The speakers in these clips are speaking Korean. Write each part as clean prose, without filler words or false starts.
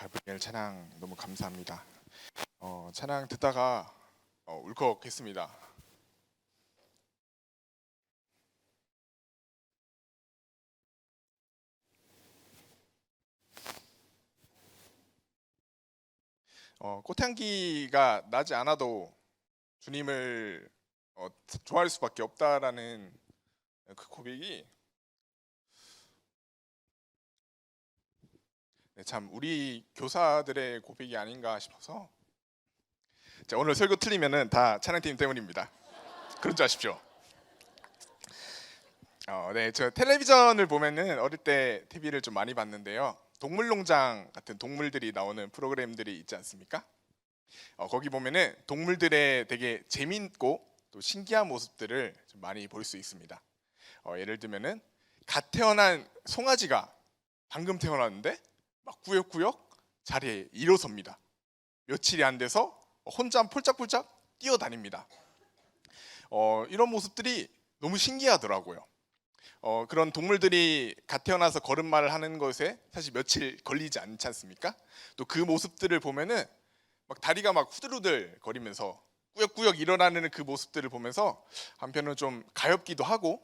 가브리엘 찬양 너무 감사합니다. 찬양 듣다가 울컥했습니다. 꽃향기가 나지 않아도 주님을 좋아할 수밖에 없다라는 그 고백이 참 우리 교사들의 고백이 아닌가 싶어서 오늘 설교 틀리면은 다 찬양팀 때문입니다. 그런 줄 아십시오. 저 텔레비전을 보면은 어릴 때 TV를 좀 많이 봤는데요. 동물농장 같은 동물들이 나오는 프로그램들이 있지 않습니까? 거기 보면은 동물들의 되게 재미있고 또 신기한 모습들을 좀 많이 볼 수 있습니다. 예를 들면은 갓 태어난 송아지가 방금 태어났는데 막 꾸역꾸역 자리에 일어섭니다. 며칠이 안 돼서 혼자 폴짝폴짝 뛰어다닙니다. 이런 모습들이 너무 신기하더라고요. 그런 동물들이 갓 태어나서 걸음마를 하는 것에 사실 며칠 걸리지 않지 않습니까? 또 그 모습들을 보면은 막 다리가 막 후들후들 거리면서 꾸역꾸역 일어나는 그 모습들을 보면서 한편으로는 좀 가엽기도 하고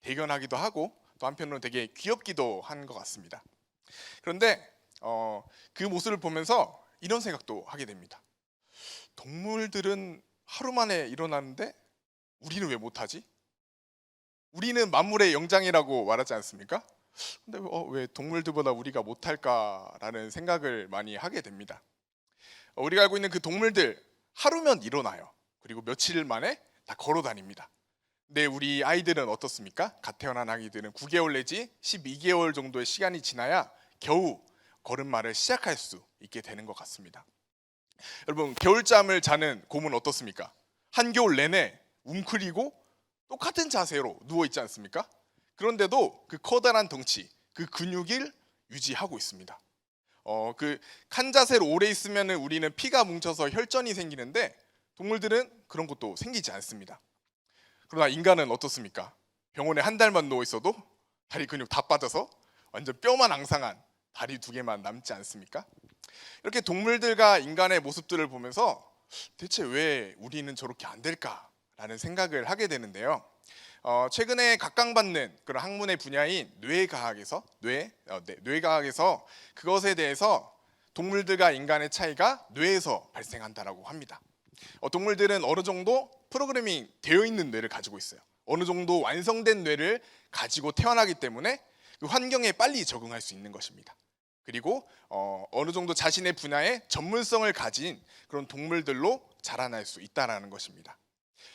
대견하기도 하고 또 한편으로는 되게 귀엽기도 한 것 같습니다. 그런데 그 모습을 보면서 이런 생각도 하게 됩니다. 동물들은 하루 만에 일어나는데 우리는 왜 못하지? 우리는 만물의 영장이라고 말하지 않습니까? 근데 왜 동물들보다 우리가 못할까라는 생각을 많이 하게 됩니다. 우리가 알고 있는 그 동물들 하루면 일어나요. 그리고 며칠 만에 다 걸어 다닙니다. 근데 우리 아이들은 어떻습니까? 갓 태어난 아기들은 9개월 내지 12개월 정도의 시간이 지나야 겨우 걸음마를 시작할 수 있게 되는 것 같습니다. 여러분, 겨울잠을 자는 곰은 어떻습니까? 한겨울 내내 웅크리고 똑같은 자세로 누워 있지 않습니까? 그런데도 그 커다란 덩치, 그 근육을 유지하고 있습니다. 그 한 자세로 오래 있으면 우리는 피가 뭉쳐서 혈전이 생기는데 동물들은 그런 것도 생기지 않습니다. 그러나 인간은 어떻습니까? 병원에 한 달만 누워 있어도 다리 근육 다 빠져서 완전 뼈만 앙상한 다리 2개만 남지 않습니까? 이렇게 동물들과 인간의 모습들을 보면서 대체 왜 우리는 저렇게 안 될까라는 생각을 하게 되는데요. 최근에 각광받는 그런 학문의 분야인 뇌과학에서 뇌과학에서 그것에 대해서 동물들과 인간의 차이가 뇌에서 발생한다라고 합니다. 동물들은 어느 정도 프로그래밍 되어 있는 뇌를 가지고 있어요. 어느 정도 완성된 뇌를 가지고 태어나기 때문에 그 환경에 빨리 적응할 수 있는 것입니다. 그리고 어느 정도 자신의 분야에 전문성을 가진 그런 동물들로 자라날 수 있다라는 것입니다.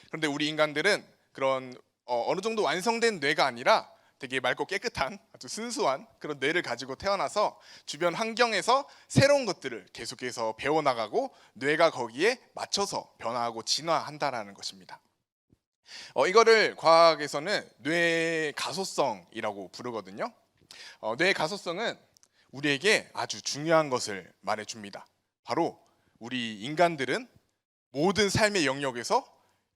그런데 우리 인간들은 그런 어느 정도 완성된 뇌가 아니라 되게 맑고 깨끗한 아주 순수한 그런 뇌를 가지고 태어나서 주변 환경에서 새로운 것들을 계속해서 배워나가고 뇌가 거기에 맞춰서 변화하고 진화한다라는 것입니다. 이거를 과학에서는 뇌 가소성이라고 부르거든요. 뇌 가소성은 우리에게 아주 중요한 것을 말해줍니다. 바로 우리 인간들은 모든 삶의 영역에서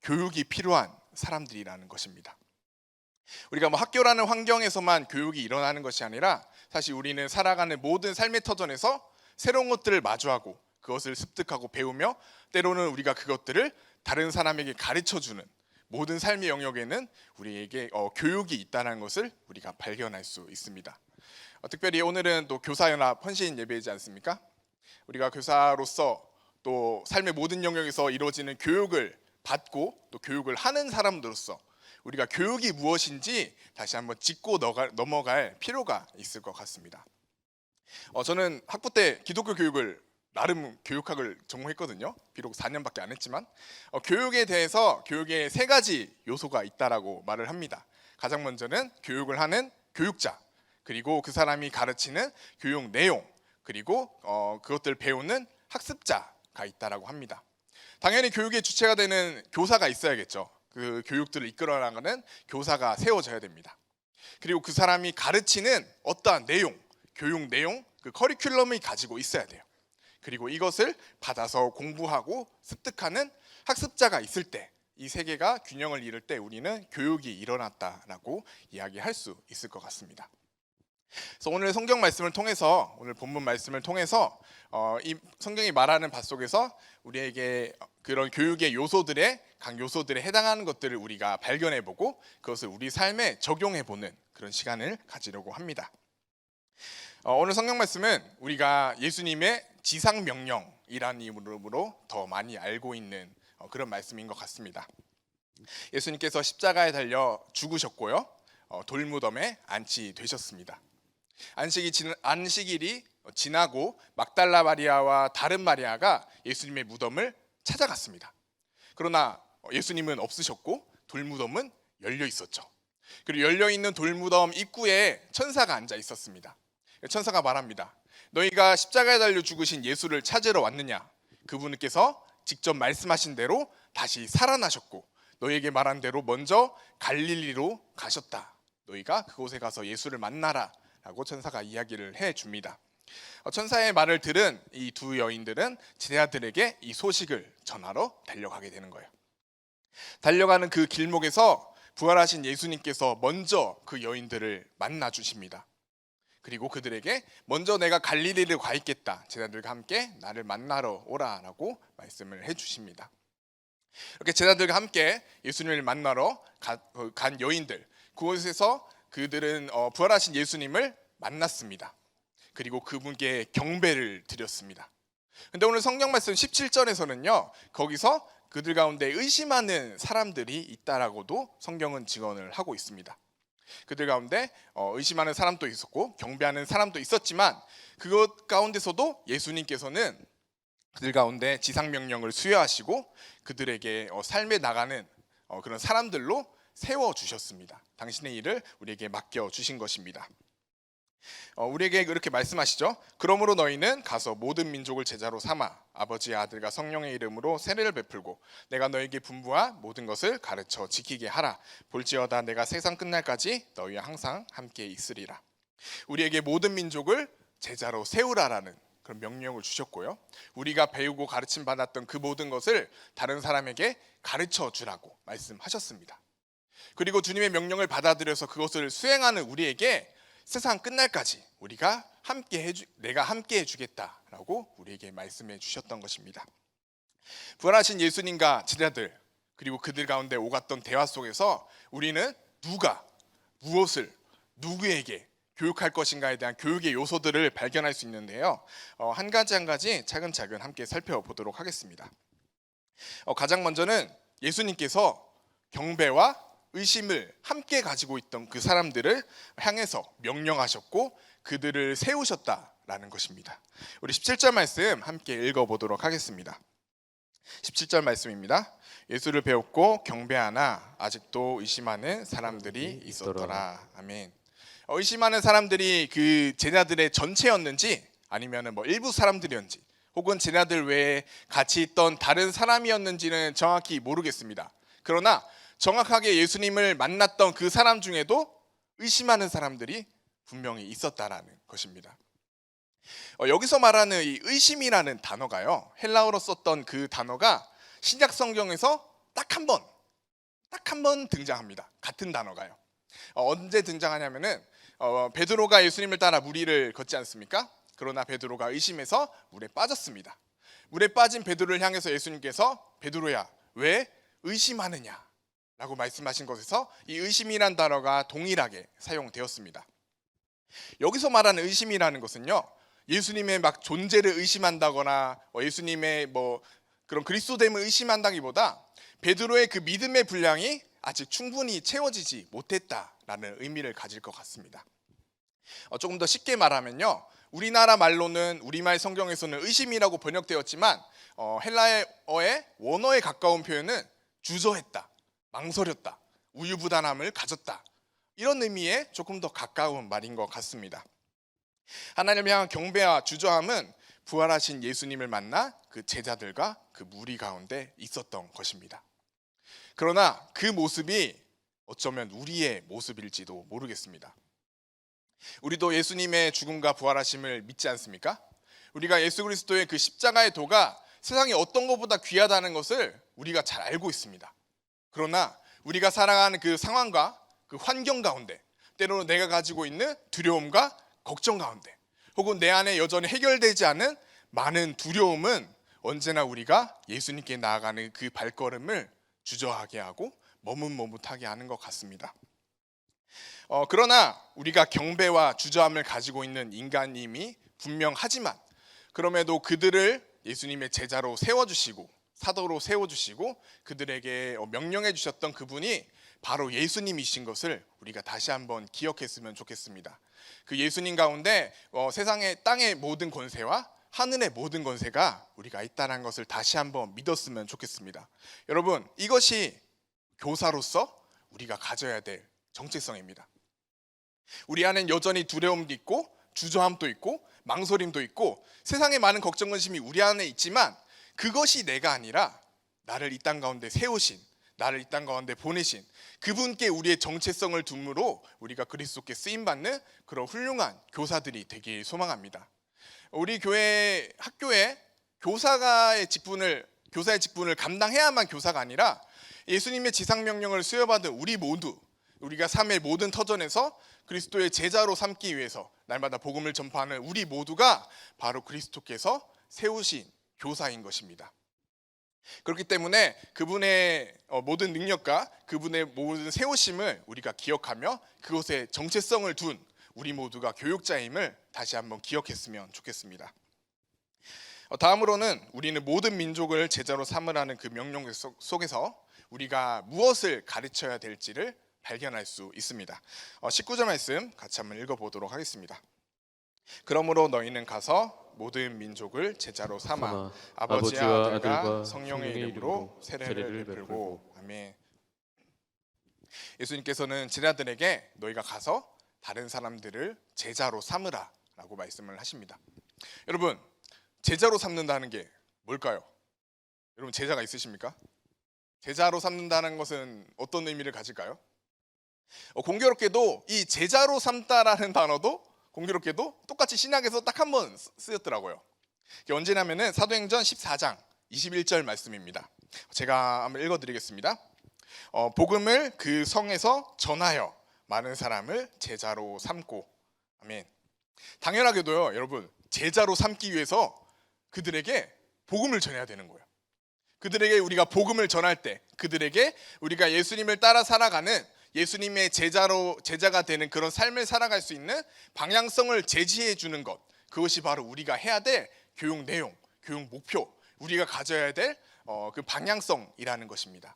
교육이 필요한 사람들이라는 것입니다. 우리가 학교라는 환경에서만 교육이 일어나는 것이 아니라 사실 우리는 살아가는 모든 삶의 터전에서 새로운 것들을 마주하고 그것을 습득하고 배우며 때로는 우리가 그것들을 다른 사람에게 가르쳐주는 모든 삶의 영역에는 우리에게 교육이 있다는 것을 우리가 발견할 수 있습니다. 특별히 오늘은 또 교사연합 헌신 예배이지 않습니까? 우리가 교사로서 또 삶의 모든 영역에서 이루어지는 교육을 받고 또 교육을 하는 사람들로서 우리가 교육이 무엇인지 다시 한번 짚고 넘어갈 필요가 있을 것 같습니다. 저는 학부 때 기독교 교육을 나름 교육학을 전공했거든요. 비록 4년밖에 안 했지만 교육에 대해서 교육에 3가지 요소가 있다라고 말을 합니다. 가장 먼저는 교육을 하는 교육자, 그리고 그 사람이 가르치는 교육 내용, 그리고 그것들을 배우는 학습자가 있다라고 합니다. 당연히 교육의 주체가 되는 교사가 있어야겠죠. 그 교육들을 이끌어 나가는 교사가 세워져야 됩니다. 그리고 그 사람이 가르치는 어떠한 내용, 교육 내용, 그 커리큘럼을 가지고 있어야 돼요. 그리고 이것을 받아서 공부하고 습득하는 학습자가 있을 때 이 3개가 균형을 이룰 때 우리는 교육이 일어났다라고 이야기할 수 있을 것 같습니다. 그래서 오늘 성경 말씀을 통해서, 오늘 본문 말씀을 통해서 이 성경이 말하는 바 속에서 우리에게 그런 교육의 요소들의 각 요소들에 해당하는 것들을 우리가 발견해보고 그것을 우리 삶에 적용해보는 그런 시간을 가지려고 합니다. 오늘 성경 말씀은 우리가 예수님의 지상 명령이라는 이름으로 더 많이 알고 있는 그런 말씀인 것 같습니다. 예수님께서 십자가에 달려 죽으셨고요, 돌무덤에 안치되셨습니다. 안식일이 지나고 막달라 마리아와 다른 마리아가 예수님의 무덤을 찾아갔습니다. 그러나 예수님은 없으셨고 돌무덤은 열려 있었죠. 그리고 열려 있는 돌무덤 입구에 천사가 앉아 있었습니다. 천사가 말합니다. 너희가 십자가에 달려 죽으신 예수를 찾으러 왔느냐? 그분께서 직접 말씀하신 대로 다시 살아나셨고 너희에게 말한 대로 먼저 갈릴리로 가셨다. 너희가 그곳에 가서 예수를 만나라 라고 천사가 이야기를 해줍니다. 천사의 말을 들은 이 두 여인들은 제자들에게 이 소식을 전하러 달려가게 되는 거예요. 달려가는 그 길목에서 부활하신 예수님께서 먼저 그 여인들을 만나 주십니다. 그리고 그들에게 먼저 내가 갈릴리를 가 있겠다, 제자들과 함께 나를 만나러 오라 라고 말씀을 해주십니다. 이렇게 제자들과 함께 예수님을 만나러 간 여인들, 그곳에서 그들은 부활하신 예수님을 만났습니다. 그리고 그분께 경배를 드렸습니다. 근데 오늘 성경 말씀 17절에서는요, 거기서 그들 가운데 의심하는 사람들이 있다라고도 성경은 증언을 하고 있습니다. 그들 가운데 의심하는 사람도 있었고 경배하는 사람도 있었지만 그것 가운데서도 예수님께서는 그들 가운데 지상명령을 수여하시고 그들에게 삶에 나가는 그런 사람들로 세워주셨습니다. 당신의 일을 우리에게 맡겨주신 것입니다. 우리에게 그렇게 말씀하시죠. 그러므로 너희는 가서 모든 민족을 제자로 삼아 아버지의 아들과 성령의 이름으로 세례를 베풀고 내가 너희에게 분부한 모든 것을 가르쳐 지키게 하라. 볼지어다 내가 세상 끝날까지 너희와 항상 함께 있으리라. 우리에게 모든 민족을 제자로 세우라라는 그런 명령을 주셨고요, 우리가 배우고 가르침 받았던 그 모든 것을 다른 사람에게 가르쳐 주라고 말씀하셨습니다. 그리고 주님의 명령을 받아들여서 그것을 수행하는 우리에게 세상 끝날까지 내가 함께 해주겠다라고 우리에게 말씀해 주셨던 것입니다. 부활하신 예수님과 제자들 그리고 그들 가운데 오갔던 대화 속에서 우리는 누가 무엇을 누구에게 교육할 것인가에 대한 교육의 요소들을 발견할 수 있는데요, 한 가지 차근차근 함께 살펴보도록 하겠습니다. 가장 먼저는 예수님께서 경배와 의심을 함께 가지고 있던 그 사람들을 향해서 명령하셨고 그들을 세우셨다라는 것입니다. 우리 17절 말씀 함께 읽어보도록 하겠습니다. 17절 말씀입니다. 예수를 배웠고 경배하나 아직도 의심하는 사람들이 있었더라. 아멘. 의심하는 사람들이 그 제자들의 전체였는지 아니면 일부 사람들이었는지 혹은 제자들 외에 같이 있던 다른 사람이었는지는 정확히 모르겠습니다. 그러나 정확하게 예수님을 만났던 그 사람 중에도 의심하는 사람들이 분명히 있었다라는 것입니다. 여기서 말하는 이 의심이라는 단어가요, 헬라어로 썼던 그 단어가 신약 성경에서 딱 한 번 등장합니다. 같은 단어가요. 언제 등장하냐면은 베드로가 예수님을 따라 물 위를 걷지 않습니까? 그러나 베드로가 의심해서 물에 빠졌습니다. 물에 빠진 베드로를 향해서 예수님께서 베드로야 왜 의심하느냐 라고 말씀하신 것에서 이 의심이란 단어가 동일하게 사용되었습니다. 여기서 말하는 의심이라는 것은요, 예수님의 막 존재를 의심한다거나 예수님의 그런 그리스도됨을 의심한다기보다 베드로의 그 믿음의 분량이 아직 충분히 채워지지 못했다라는 의미를 가질 것 같습니다. 조금 더 쉽게 말하면요, 우리나라 말로는 우리말 성경에서는 의심이라고 번역되었지만 헬라어의 원어에 가까운 표현은 주저했다, 망설였다, 우유부단함을 가졌다, 이런 의미에 조금 더 가까운 말인 것 같습니다. 하나님을 향한 경배와 주저함은 부활하신 예수님을 만나 그 제자들과 그 무리 가운데 있었던 것입니다. 그러나 그 모습이 어쩌면 우리의 모습일지도 모르겠습니다. 우리도 예수님의 죽음과 부활하심을 믿지 않습니까? 우리가 예수 그리스도의 그 십자가의 도가 세상에 어떤 것보다 귀하다는 것을 우리가 잘 알고 있습니다. 그러나 우리가 살아가는 그 상황과 그 환경 가운데 때로는 내가 가지고 있는 두려움과 걱정 가운데, 혹은 내 안에 여전히 해결되지 않은 많은 두려움은 언제나 우리가 예수님께 나아가는 그 발걸음을 주저하게 하고 머뭇머뭇하게 하는 것 같습니다. 그러나 우리가 경배와 주저함을 가지고 있는 인간임이 분명하지만, 그럼에도 그들을 예수님의 제자로 세워주시고 사도로 세워주시고 그들에게 명령해 주셨던 그분이 바로 예수님이신 것을 우리가 다시 한번 기억했으면 좋겠습니다. 그 예수님 가운데 세상의 땅의 모든 권세와 하늘의 모든 권세가 우리가 있다는 것을 다시 한번 믿었으면 좋겠습니다. 여러분, 이것이 교사로서 우리가 가져야 될 정체성입니다. 우리 안엔 여전히 두려움도 있고 주저함도 있고 망설임도 있고 세상의 많은 걱정 근심이 우리 안에 있지만, 그것이 내가 아니라 나를 이 땅 가운데 세우신, 나를 이 땅 가운데 보내신 그분께 우리의 정체성을 둠으로 우리가 그리스도께 쓰임받는 그런 훌륭한 교사들이 되길 소망합니다. 우리 교회 학교에 교사의 직분을 감당해야만 교사가 아니라 예수님의 지상명령을 수여받은 우리 모두, 우리가 삶의 모든 터전에서 그리스도의 제자로 삼기 위해서 날마다 복음을 전파하는 우리 모두가 바로 그리스도께서 세우신 교사인 것입니다. 그렇기 때문에 그분의 모든 능력과 그분의 모든 세우심을 우리가 기억하며 그곳에 정체성을 둔 우리 모두가 교육자임을 다시 한번 기억했으면 좋겠습니다. 다음으로는 우리는 모든 민족을 제자로 삼으라는 그 명령 속에서 우리가 무엇을 가르쳐야 될지를 발견할 수 있습니다. 19절 말씀 같이 한번 읽어보도록 하겠습니다. 그러므로 너희는 가서 모든 민족을 제자로 삼아 아버지와 아들과 성령의 이름으로 세례를 베풀고. 아멘. 예수님께서는 제자들에게 너희가 가서 다른 사람들을 제자로 삼으라 라고 말씀을 하십니다. 여러분, 제자로 삼는다는 게 뭘까요? 여러분, 제자가 있으십니까? 제자로 삼는다는 것은 어떤 의미를 가질까요? 공교롭게도 이 제자로 삼다라는 단어도 공교롭게도 똑같이 신약에서 딱 한 번 쓰였더라고요. 이게 언제냐면은 사도행전 14장 21절 말씀입니다. 제가 한번 읽어드리겠습니다. 복음을 그 성에서 전하여 많은 사람을 제자로 삼고. 아멘. 당연하게도요, 여러분, 제자로 삼기 위해서 그들에게 복음을 전해야 되는 거예요. 그들에게 우리가 복음을 전할 때, 그들에게 우리가 예수님을 따라 살아가는 예수님의 제자가 되는 그런 삶을 살아갈 수 있는 방향성을 제시해 주는 것, 그것이 바로 우리가 해야 될 교육 내용, 교육 목표, 우리가 가져야 될 그 방향성이라는 것입니다.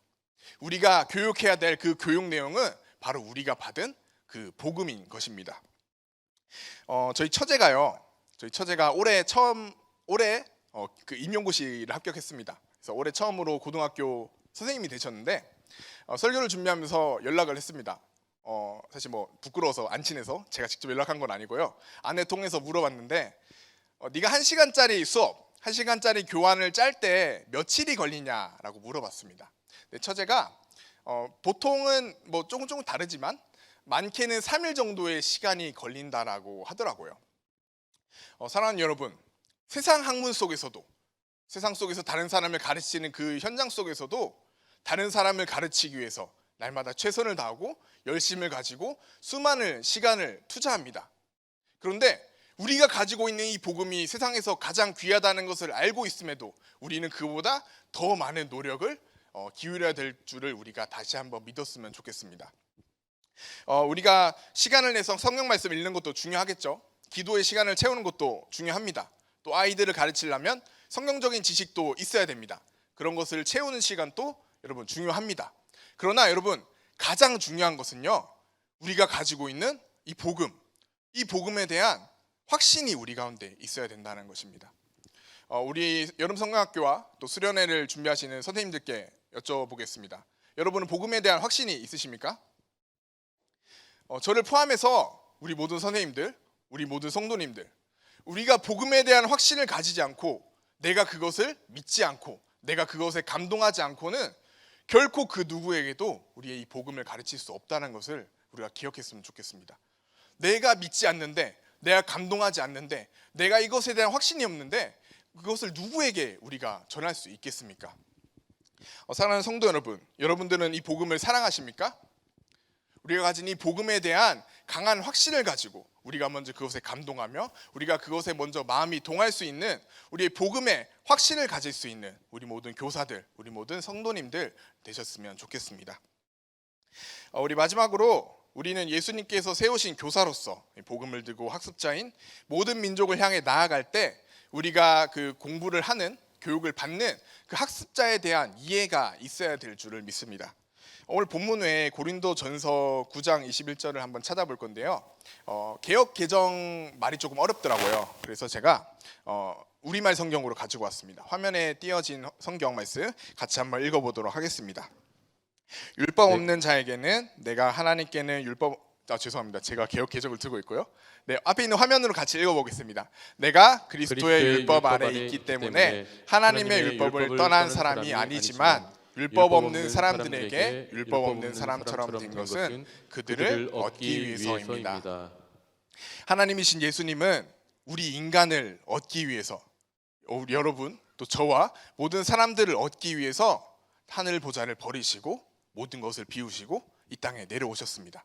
우리가 교육해야 될 그 교육 내용은 바로 우리가 받은 그 복음인 것입니다. 저희 처제가 올해 그 임용고시를 합격했습니다. 그래서 올해 처음으로 고등학교 선생님이 되셨는데 설교를 준비하면서 연락을 했습니다. 사실 뭐 부끄러워서 안 친해서 제가 직접 연락한 건 아니고요. 아내 통해서 물어봤는데 네가 1시간짜리 수업, 1시간짜리 교환을 짤 때 며칠이 걸리냐라고 물어봤습니다. 처제가 보통은 뭐 조금 다르지만 많게는 3일 정도의 시간이 걸린다라고 하더라고요. 사랑하는 여러분, 세상 학문 속에서도, 세상 속에서 다른 사람을 가르치는 그 현장 속에서도 다른 사람을 가르치기 위해서 날마다 최선을 다하고 열심을 가지고 수많은 시간을 투자합니다. 그런데 우리가 가지고 있는 이 복음이 세상에서 가장 귀하다는 것을 알고 있음에도 우리는 그보다 더 많은 노력을 기울여야 될 줄을 우리가 다시 한번 믿었으면 좋겠습니다. 우리가 시간을 내서 성경 말씀 읽는 것도 중요하겠죠. 기도의 시간을 채우는 것도 중요합니다. 또 아이들을 가르치려면 성경적인 지식도 있어야 됩니다. 그런 것을 채우는 시간도 여러분 중요합니다. 그러나 여러분, 가장 중요한 것은요, 우리가 가지고 있는 이 복음, 이 복음에 대한 확신이 우리 가운데 있어야 된다는 것입니다. 우리 여름성경학교와 또 수련회를 준비하시는 선생님들께 여쭤보겠습니다. 여러분은 복음에 대한 확신이 있으십니까? 저를 포함해서 우리 모든 선생님들, 우리 모든 성도님들, 우리가 복음에 대한 확신을 가지지 않고 내가 그것을 믿지 않고 내가 그것에 감동하지 않고는 결코 그 누구에게도 우리의 이 복음을 가르칠 수 없다는 것을 우리가 기억했으면 좋겠습니다. 내가 믿지 않는데, 내가 감동하지 않는데, 내가 이것에 대한 확신이 없는데 그것을 누구에게 우리가 전할 수 있겠습니까? 사랑하는 성도 여러분, 여러분들은 이 복음을 사랑하십니까? 우리가 가진 이 복음에 대한 강한 확신을 가지고 우리가 먼저 그것에 감동하며 우리가 그것에 먼저 마음이 동할 수 있는 우리의 복음의 확신을 가질 수 있는 우리 모든 교사들, 우리 모든 성도님들 되셨으면 좋겠습니다. 우리 마지막으로 우리는 예수님께서 세우신 교사로서 복음을 들고 학습자인 모든 민족을 향해 나아갈 때 우리가 그 공부를 하는 교육을 받는 그 학습자에 대한 이해가 있어야 될 줄을 믿습니다. 오늘 본문 외에 고린도전서 9장 21절을 한번 찾아볼 건데요. 개역 개정 말이 조금 어렵더라고요. 그래서 제가 우리말 성경으로 가지고 왔습니다. 화면에 띄어진 성경 말씀 같이 한번 읽어보도록 하겠습니다. 율법 없는 자에게는 내가 하나님께는 죄송합니다. 제가 개역 개정을 들고 있고요. 네, 앞에 있는 화면으로 같이 읽어보겠습니다. 내가 그리스도의 율법 아래 있기 때문에 하나님의 율법을 떠난 사람이 아니지만 율법 없는 사람들에게 율법 없는 사람처럼 된 것은 그들을 얻기 위해서입니다. 하나님이신 예수님은 우리 인간을 얻기 위해서, 우리 여러분 또 저와 모든 사람들을 얻기 위해서 하늘 보좌를 버리시고 모든 것을 비우시고 이 땅에 내려오셨습니다.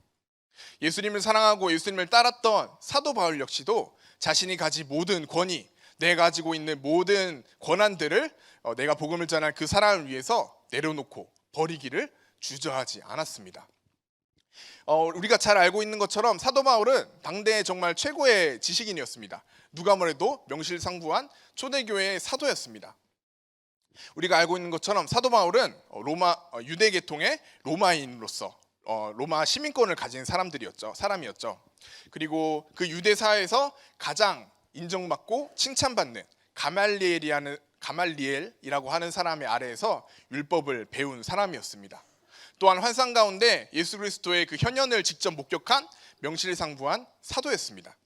예수님을 사랑하고 예수님을 따랐던 사도 바울 역시도 자신이 가진 모든 권위, 내가 가지고 있는 모든 권한들을 내가 복음을 전할 그 사람을 위해서 내려놓고 버리기를 주저하지 않았습니다. 우리가 잘 알고 있는 것처럼 사도 바울은 당대의 정말 최고의 지식인이었습니다. 누가 뭐래도 명실상부한 초대교회의 사도였습니다. 우리가 알고 있는 것처럼 사도 바울은 유대 계통의 로마인으로서 로마 시민권을 가진 사람이었죠. 그리고 그 유대 사회에서 가장 인정받고 칭찬받는 가말리엘이라고 하는 사람의 아래에서 율법을 배운 사람이었습니다. 또한 환상 가운데 예수 그리스도의 그 현현을 직접 목격한 명실상부한 사도였습니다.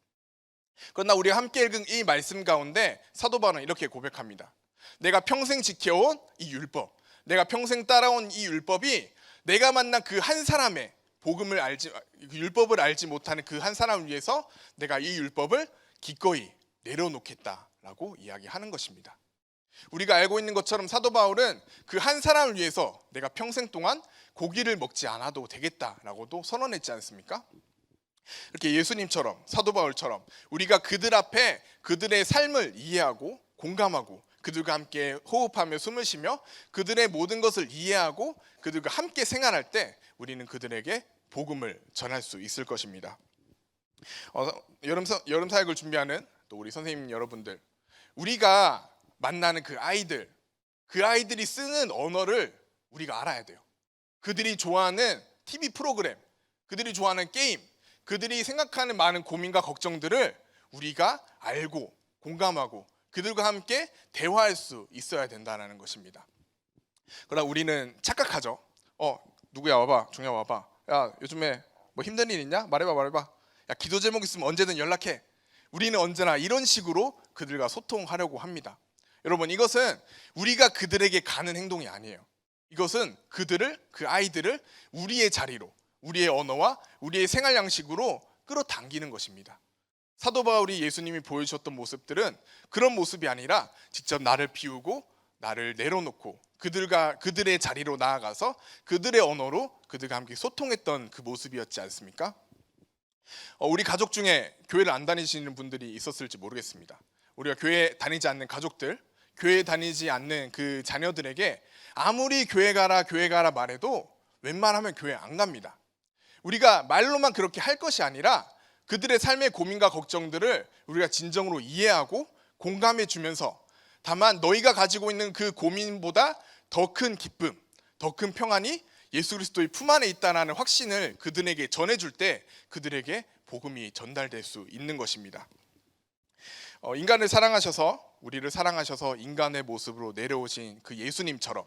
그러나 우리가 함께 읽은 이 말씀 가운데 사도 바울은 이렇게 고백합니다. 내가 평생 지켜온 이 율법, 내가 평생 따라온 이 율법이 내가 만난 그 한 사람의 율법을 알지 못하는 그 한 사람을 위해서 내가 이 율법을 기꺼이 내려놓겠다라고 이야기하는 것입니다. 우리가 알고 있는 것처럼 사도 바울은 그 한 사람을 위해서 내가 평생 동안 고기를 먹지 않아도 되겠다라고도 선언했지 않습니까? 이렇게 예수님처럼 사도 바울처럼 우리가 그들 앞에 그들의 삶을 이해하고 공감하고 그들과 함께 호흡하며 숨을 쉬며 그들의 모든 것을 이해하고 그들과 함께 생활할 때 우리는 그들에게 복음을 전할 수 있을 것입니다. 여름 사역을 준비하는 또 우리 선생님 여러분들, 우리가 만나는 그 아이들이 쓰는 언어를 우리가 알아야 돼요. 그들이 좋아하는 TV 프로그램, 그들이 좋아하는 게임, 그들이 생각하는 많은 고민과 걱정들을 우리가 알고 공감하고 그들과 함께 대화할 수 있어야 된다는 것입니다. 그러나 우리는 착각하죠. 누구야 와봐, 종야 와봐. 야 요즘에 뭐 힘든 일 있냐? 말해봐. 야 기도 제목 있으면 언제든 연락해. 우리는 언제나 이런 식으로 그들과 소통하려고 합니다. 여러분, 이것은 우리가 그들에게 가는 행동이 아니에요. 이것은 그 아이들을 우리의 자리로, 우리의 언어와 우리의 생활 양식으로 끌어당기는 것입니다. 사도 바울이 예수님이 보여주셨던 모습들은 그런 모습이 아니라 직접 나를 비우고 나를 내려놓고 그들의 자리로 나아가서 그들의 언어로 그들과 함께 소통했던 그 모습이었지 않습니까? 우리 가족 중에 교회를 안 다니시는 분들이 있었을지 모르겠습니다. 우리가 교회 다니지 않는 가족들, 교회 다니지 않는 그 자녀들에게 아무리 교회 가라 말해도 웬만하면 교회 안 갑니다. 우리가 말로만 그렇게 할 것이 아니라 그들의 삶의 고민과 걱정들을 우리가 진정으로 이해하고 공감해 주면서 다만 너희가 가지고 있는 그 고민보다 더 큰 기쁨, 더 큰 평안이 예수 그리스도의 품 안에 있다는 확신을 그들에게 전해줄 때 그들에게 복음이 전달될 수 있는 것입니다. 인간을 사랑하셔서 우리를 사랑하셔서 인간의 모습으로 내려오신 그 예수님처럼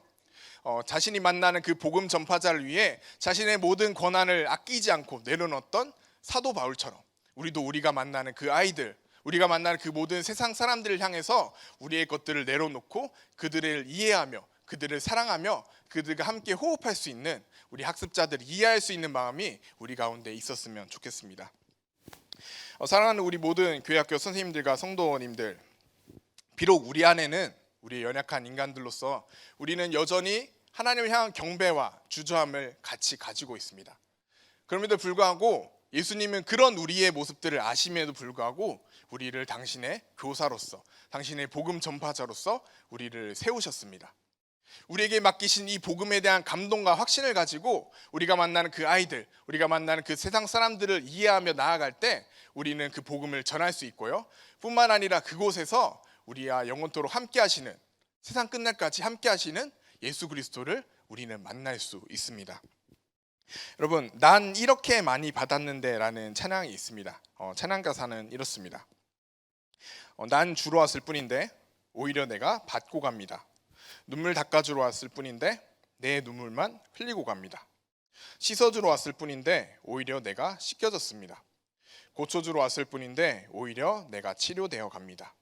자신이 만나는 그 복음 전파자를 위해 자신의 모든 권한을 아끼지 않고 내려놓았던 사도 바울처럼 우리도 우리가 만나는 그 아이들, 우리가 만나는 그 모든 세상 사람들을 향해서 우리의 것들을 내려놓고 그들을 이해하며 그들을 사랑하며 그들과 함께 호흡할 수 있는 우리 학습자들을 이해할 수 있는 마음이 우리 가운데 있었으면 좋겠습니다. 사랑하는 우리 모든 교회학교 선생님들과 성도님들, 비록 우리 안에는 우리의 연약한 인간들로서 우리는 여전히 하나님을 향한 경배와 주저함을 같이 가지고 있습니다. 그럼에도 불구하고 예수님은 그런 우리의 모습들을 아심에도 불구하고 우리를 당신의 교사로서, 당신의 복음 전파자로서 우리를 세우셨습니다. 우리에게 맡기신 이 복음에 대한 감동과 확신을 가지고 우리가 만나는 그 아이들, 우리가 만나는 그 세상 사람들을 이해하며 나아갈 때 우리는 그 복음을 전할 수 있고요. 뿐만 아니라 그곳에서 우리와 영원토록 함께 하시는, 세상 끝날까지 함께 하시는 예수 그리스도를 우리는 만날 수 있습니다. 여러분, 난 이렇게 많이 받았는데 라는 찬양이 있습니다. 찬양 가사는 이렇습니다. 난 주러 왔을 뿐인데 오히려 내가 받고 갑니다. 눈물 닦아주러 왔을 뿐인데 내 눈물만 흘리고 갑니다. 씻어주러 왔을 뿐인데 오히려 내가 씻겨졌습니다. 고쳐주러 왔을 뿐인데 오히려 내가 치료되어 갑니다.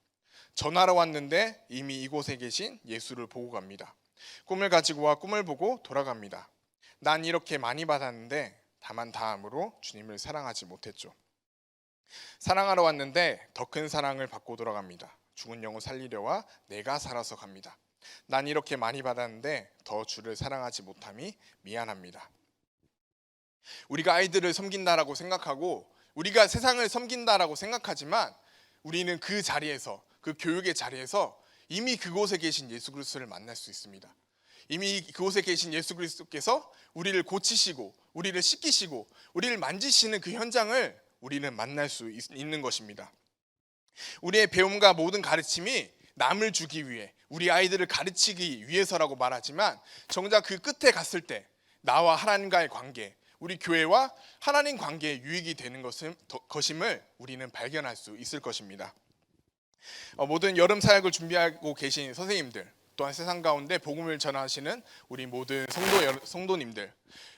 전하러 왔는데 이미 이곳에 계신 예수를 보고 갑니다. 꿈을 가지고 와 꿈을 보고 돌아갑니다. 난 이렇게 많이 받았는데 다만 다함으로 주님을 사랑하지 못했죠. 사랑하러 왔는데 더 큰 사랑을 받고 돌아갑니다. 죽은 영혼 살리려 와 내가 살아서 갑니다. 난 이렇게 많이 받았는데 더 주를 사랑하지 못함이 미안합니다. 우리가 아이들을 섬긴다라고 생각하고 우리가 세상을 섬긴다라고 생각하지만 우리는 그 자리에서, 그 교육의 자리에서 이미 그곳에 계신 예수 그리스도를 만날 수 있습니다. 이미 그곳에 계신 예수 그리스도께서 우리를 고치시고 우리를 씻기시고 우리를 만지시는 그 현장을 우리는 만날 수 있는 것입니다. 우리의 배움과 모든 가르침이 남을 주기 위해, 우리 아이들을 가르치기 위해서라고 말하지만 정작 그 끝에 갔을 때 나와 하나님과의 관계, 우리 교회와 하나님 관계에 유익이 되는 것임을 우리는 발견할 수 있을 것입니다. 모든 여름 사역을 준비하고 계신 선생님들, 또한 세상 가운데 복음을 전하시는 우리 모든 성도님들,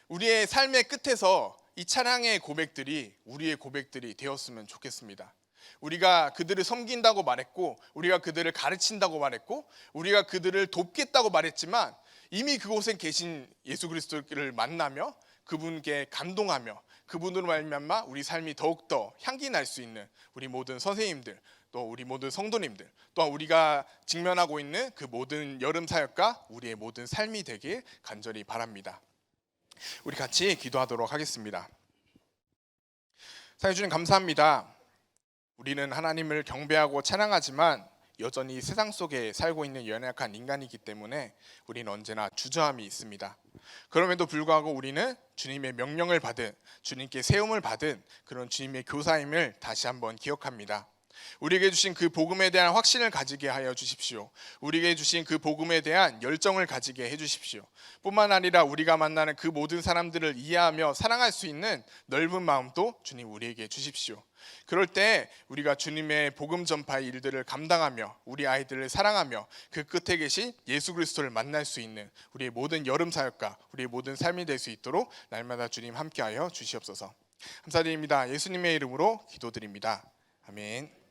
우리의 삶의 끝에서 이 찬양의 고백들이 우리의 고백들이 되었으면 좋겠습니다. 우리가 그들을 섬긴다고 말했고, 우리가 그들을 가르친다고 말했고, 우리가 그들을 돕겠다고 말했지만 이미 그곳에 계신 예수 그리스도를 만나며 그분께 감동하며 그분으로 말미암아 우리 삶이 더욱더 향기 날 수 있는 우리 모든 선생님들, 또 우리 모든 성도님들, 또한 우리가 직면하고 있는 그 모든 여름 사역과 우리의 모든 삶이 되길 간절히 바랍니다. 우리 같이 기도하도록 하겠습니다. 사랑해 주님 감사합니다. 우리는 하나님을 경배하고 찬양하지만 여전히 세상 속에 살고 있는 연약한 인간이기 때문에 우리는 언제나 주저함이 있습니다. 그럼에도 불구하고 우리는 주님의 명령을 받은, 주님께 세움을 받은 그런 주님의 교사임을 다시 한번 기억합니다. 우리에게 주신 그 복음에 대한 확신을 가지게 하여 주십시오. 우리에게 주신 그 복음에 대한 열정을 가지게 해 주십시오. 뿐만 아니라 우리가 만나는 그 모든 사람들을 이해하며 사랑할 수 있는 넓은 마음도 주님 우리에게 주십시오. 그럴 때 우리가 주님의 복음 전파의 일들을 감당하며 우리 아이들을 사랑하며 그 끝에 계신 예수 그리스도를 만날 수 있는 우리의 모든 여름 사역과 우리의 모든 삶이 될 수 있도록 날마다 주님 함께하여 주시옵소서. 감사드립니다. 예수님의 이름으로 기도드립니다. 아멘.